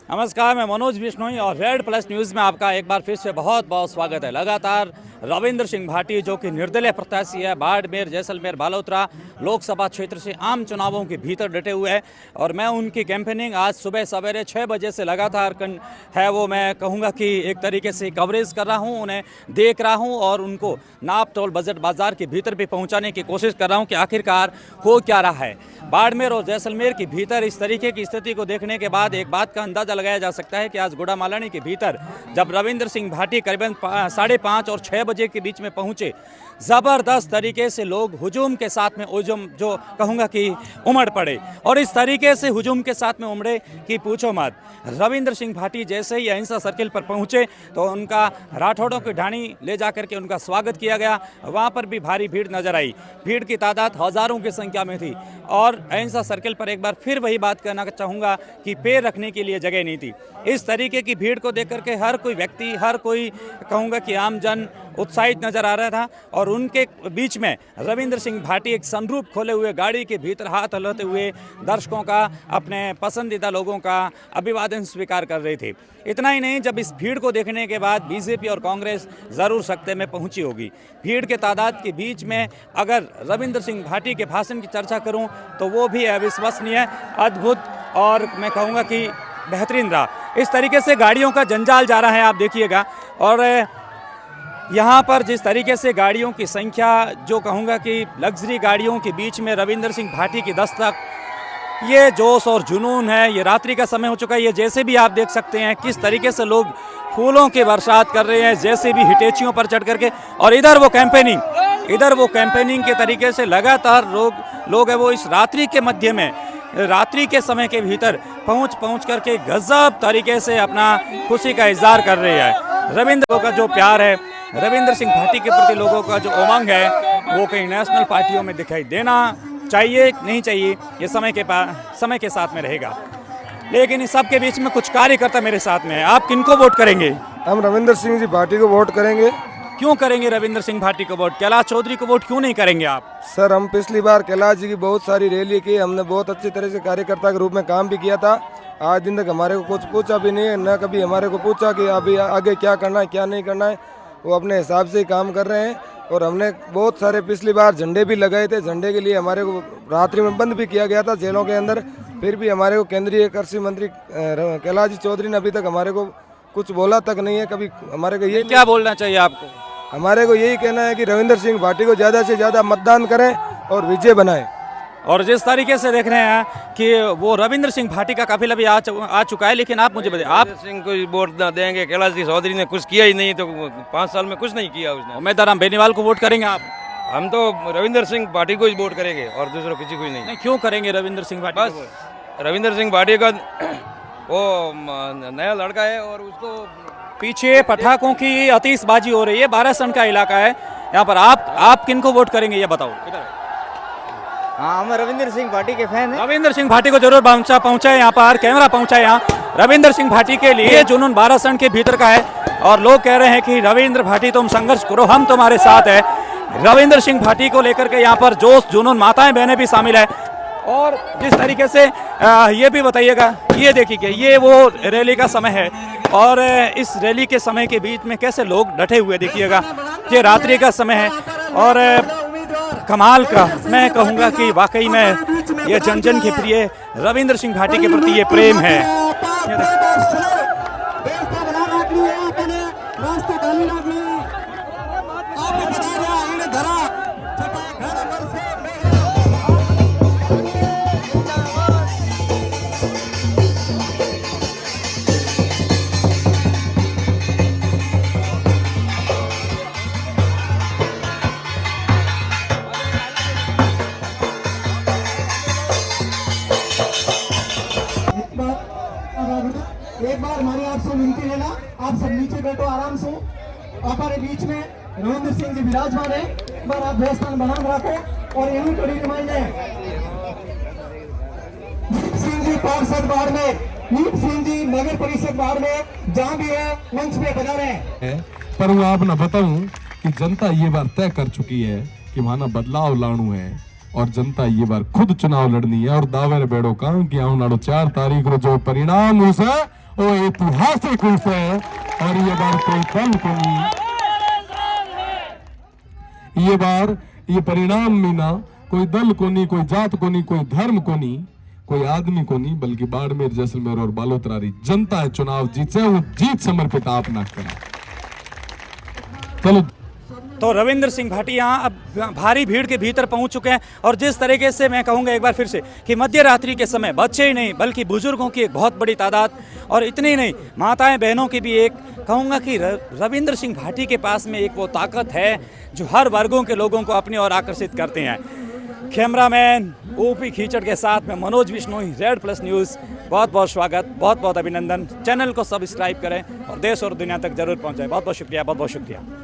नमस्कार, मैं मनोज बिश्नोई और रेड प्लस न्यूज़ में आपका एक बार फिर से बहुत बहुत स्वागत है। लगातार रविंद्र सिंह भाटी जो कि निर्दलीय प्रत्याशी है, बाड़मेर, जैसलमेर, बालोतरा लोकसभा क्षेत्र से आम चुनावों के भीतर डटे हुए हैं और मैं उनकी कैंपेनिंग आज सुबह सवेरे 6 बजे से लगातार है वो मैं कहूँगा कि एक तरीके से कवरेज कर रहा हूँ, उन्हें देख रहा हूँ और उनको नाप तोल बजट बाजार के भीतर भी पहुँचाने की कोशिश कर रहा हूँ कि आखिरकार हो क्या रहा है। बाड़मेर और जैसलमेर के भीतर इस तरीके की स्थिति को देखने के बाद एक बात का अंदाजा लगाया जा सकता है कि आज गुड़ामालानी के भीतर जब रविंद्र सिंह भाटी करीबन 5:30 और 6 बजे के बीच में पहुंचे, ज़बरदस्त तरीके से लोग हुजूम के साथ में हुजूम जो कहूँगा कि उमड़ पड़े और इस तरीके से हुजूम के साथ में उमड़े कि पूछो मत। रविंद्र सिंह भाटी जैसे ही अहिंसा सर्किल पर पहुंचे तो उनका राठौड़ों की ढाणी ले जाकर के उनका स्वागत किया गया। वहाँ पर भी भारी भीड़ नजर आई, भीड़ की तादाद हज़ारों की संख्या में थी और अहिंसा सर्किल पर एक बार फिर वही बात कहना चाहूँगा कि पैर रखने के लिए जगह नहीं थी। इस तरीके की भीड़ को देख करके हर कोई व्यक्ति, हर कोई कहूँगा कि आम जन उत्साहित नजर आ रहा था और उनके बीच में रविंद्र सिंह भाटी एक सनरूफ खोले हुए गाड़ी के भीतर हाथ हिलाते हुए दर्शकों का, अपने पसंदीदा लोगों का अभिवादन स्वीकार कर रहे थे। इतना ही नहीं, जब इस भीड़ को देखने के बाद बीजेपी और कांग्रेस ज़रूर सख्ते में पहुंची होगी। भीड़ के तादाद के बीच में अगर रविंद्र सिंह भाटी के भाषण की चर्चा करूं तो वो भी अविश्वसनीय, अद्भुत और मैं कहूँगा कि बेहतरीन रहा। इस तरीके से गाड़ियों का जंजाल जा रहा है, आप देखिएगा। और यहाँ पर जिस तरीके से गाड़ियों की संख्या, जो कहूँगा कि लग्जरी गाड़ियों के बीच में रविंद्र सिंह भाटी की दस्तक, ये जोश और जुनून है। ये रात्रि का समय हो चुका है, ये जैसे भी आप देख सकते हैं किस तरीके से लोग फूलों की बरसात कर रहे हैं, जैसे भी हिटेचियों पर चढ़ करके। और इधर वो कैंपेनिंग के तरीके से लगातार लोग है वो इस रात्रि के मध्य में, रात्रि के समय के भीतर पहुंच करके गजब तरीके से अपना खुशी का इजहार कर रहे हैं। रविंद्र का जो प्यार है, रविंद्र सिंह भाटी के प्रति लोगों का जो उमंग है, वो कई नेशनल पार्टियों में दिखाई देना चाहिए नहीं चाहिए, ये समय के साथ में रहेगा। लेकिन इस सब के बीच में कुछ कार्यकर्ता मेरे साथ में है। आप किनको वोट करेंगे? हम रविंद्र सिंह जी भाटी को वोट करेंगे। क्यों करेंगे रविंद्र सिंह भाटी को वोट? कैलाश चौधरी को वोट क्यों नहीं करेंगे आप? सर, हम पिछली बार कैलाश जी की बहुत सारी रैली की, हमने बहुत अच्छी तरह से कार्यकर्ता के रूप में काम भी किया था। आज दिन तक हमारे को कुछ पूछा भी नहीं है, न कभी हमारे को पूछा कि अभी आगे क्या करना है क्या नहीं करना है। वो अपने हिसाब से ही काम कर रहे हैं और हमने बहुत सारे पिछली बार झंडे भी लगाए थे। झंडे के लिए हमारे को रात्रि में बंद भी किया गया था जेलों के अंदर, फिर भी हमारे को केंद्रीय कृषि मंत्री कैलाश जी चौधरी ने अभी तक हमारे को कुछ बोला तक नहीं है। कभी हमारे को ये क्या बोलना चाहिए आपको? हमारे को यही कहना है कि रविंद्र सिंह भाटी को ज़्यादा से ज़्यादा मतदान करें और विजय बनाएं। और जिस तरीके से देख रहे हैं कि वो रविंद्र सिंह भाटी का काफिला भी आ चुका है, लेकिन आप मुझे बताइए, आप सिंह को वोट ना देंगे? कैलाश जी चौधरी ने कुछ किया ही नहीं, तो 5 साल में कुछ नहीं किया उसने। उम्मीदवार राम बेनीवाल को वोट करेंगे आप? हम तो रविंद्र सिंह भाटी को ही वोट करेंगे और दूसरों किसी को ही नहीं। क्यों करेंगे रविंद्र सिंह भाटी? बस रविंद्र सिंह भाटी का वो नया लड़का है और उसको पीछे पटाखों की आतिशबाजी हो रही है, 12 का इलाका है यहाँ पर। आप किनको वोट करेंगे ये बताओ? हाँ, हम रविंद्र सिंह भाटी के फैन हैं। रविंद्र सिंह भाटी को जरूर पहुंचाए, यहाँ पर कैमरा पहुंचाए यहाँ। रविंद्र सिंह भाटी के लिए जुनून 12 के भीतर का है और लोग कह रहे हैं कि रविंद्र भाटी तुम संघर्ष करो, हम तुम्हारे साथ है। रविंद्र सिंह भाटी को लेकर के यहाँ पर जोश जुनून, माताएं बहनें भी शामिल है। और जिस तरीके से ये भी बताइएगा, ये देखिए ये वो रैली का समय है और इस रैली के समय के बीच में कैसे लोग डटे हुए देखिएगा। ये रात्रि का समय है और कमाल का मैं कहूँगा कि वाकई में ये जन जन के प्रिय रविंद्र सिंह भाटी के प्रति ये प्रेम है। एक बार हमारी आपसे विनती है ना, आप सब नीचे बैठो आराम से। हमारे बीच में रविंद्र सिंह जी विराजमान है, एक बार आप व्यवस्थान बना रखो। और यही कड़ी रिमाइंडर सिंह जी पार्षद बाड़मेर, नीप सिंह जी नगर परिषद बाड़मेर, जहाँ भी है मंच पे बना रहे हैं। पर मैं आप ना बताऊं कि जनता ये बार तय कर चुकी है कि माना बदलाव लाणू है और जनता ये बार खुद चुनाव लड़नी है और दावेर बेड़ो का कि आने 4 तारीख को जो परिणाम उसे वो ऐतिहासिक उर्स है और ये बार कोई दल को नहीं, ये बार ये परिणाम में ना कोई दल को नहीं, कोई जात को नहीं, कोई धर्म को नहीं, कोई आदमी को नहीं, बल्कि बाड़मेर, जैसलमेर और बालोतरा री जनता है चुनाव जीत से वो जीत समर्पित आप ना करें। चलो। तो रविंद्र सिंह भाटी यहाँ अब भारी भीड़ के भीतर पहुंच चुके हैं और जिस तरीके से मैं कहूँगा एक बार फिर से कि मध्य रात्रि के समय बच्चे ही नहीं बल्कि बुजुर्गों की एक बहुत बड़ी तादाद और इतनी ही नहीं माताएं बहनों की भी एक कहूँगा कि रविंद्र सिंह भाटी के पास में एक वो ताकत है जो हर वर्गों के लोगों को अपनी ओर आकर्षित करते हैं। कैमरामैन ओपी खीचड़ के साथ में मनोज विश्नोई, रेड+ न्यूज़। बहुत बहुत स्वागत, बहुत बहुत अभिनंदन। चैनल को सब्सक्राइब करें और देश और दुनिया तक जरूर पहुँचाएं। बहुत बहुत शुक्रिया, बहुत बहुत शुक्रिया।